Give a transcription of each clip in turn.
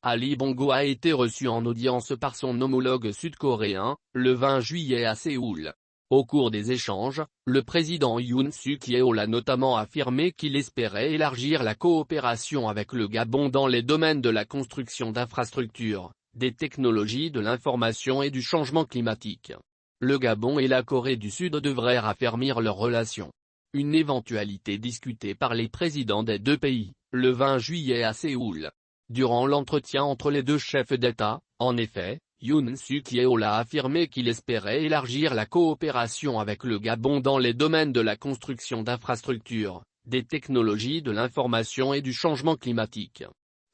Ali Bongo a été reçu en audience par son homologue sud-coréen, le 20 juillet à Séoul. Au cours des échanges, le président Yoon Suk-yeol a notamment affirmé qu'il espérait élargir la coopération avec le Gabon dans les domaines de la construction d'infrastructures, des technologies de l'information et du changement climatique. Le Gabon et la Corée du Sud devraient raffermir leurs relations. Une éventualité discutée par les présidents des deux pays, le 20 juillet à Séoul. Durant l'entretien entre les deux chefs d'État, en effet, Yoon Suk-yeol a affirmé qu'il espérait élargir la coopération avec le Gabon dans les domaines de la construction d'infrastructures, des technologies de l'information et du changement climatique.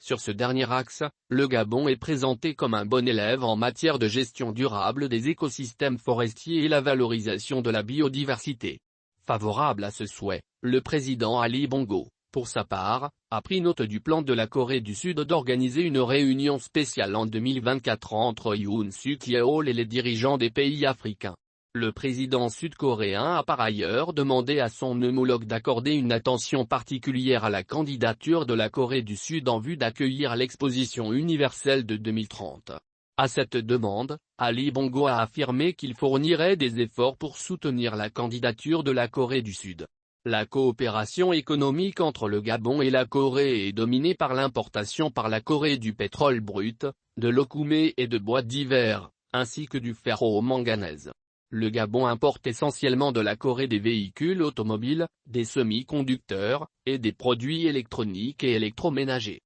Sur ce dernier axe, le Gabon est présenté comme un bon élève en matière de gestion durable des écosystèmes forestiers et la valorisation de la biodiversité. Favorable à ce souhait, le président Ali Bongo, pour sa part, a pris note du plan de la Corée du Sud d'organiser une réunion spéciale en 2024 entre Yoon Suk-yeol et les dirigeants des pays africains. Le président sud-coréen a par ailleurs demandé à son homologue d'accorder une attention particulière à la candidature de la Corée du Sud en vue d'accueillir l'exposition universelle de 2030. À cette demande, Ali Bongo a affirmé qu'il fournirait des efforts pour soutenir la candidature de la Corée du Sud. La coopération économique entre le Gabon et la Corée est dominée par l'importation par la Corée du pétrole brut, de l'okoumé et de bois divers, ainsi que du ferro-manganèse. Le Gabon importe essentiellement de la Corée des véhicules automobiles, des semi-conducteurs, et des produits électroniques et électroménagers.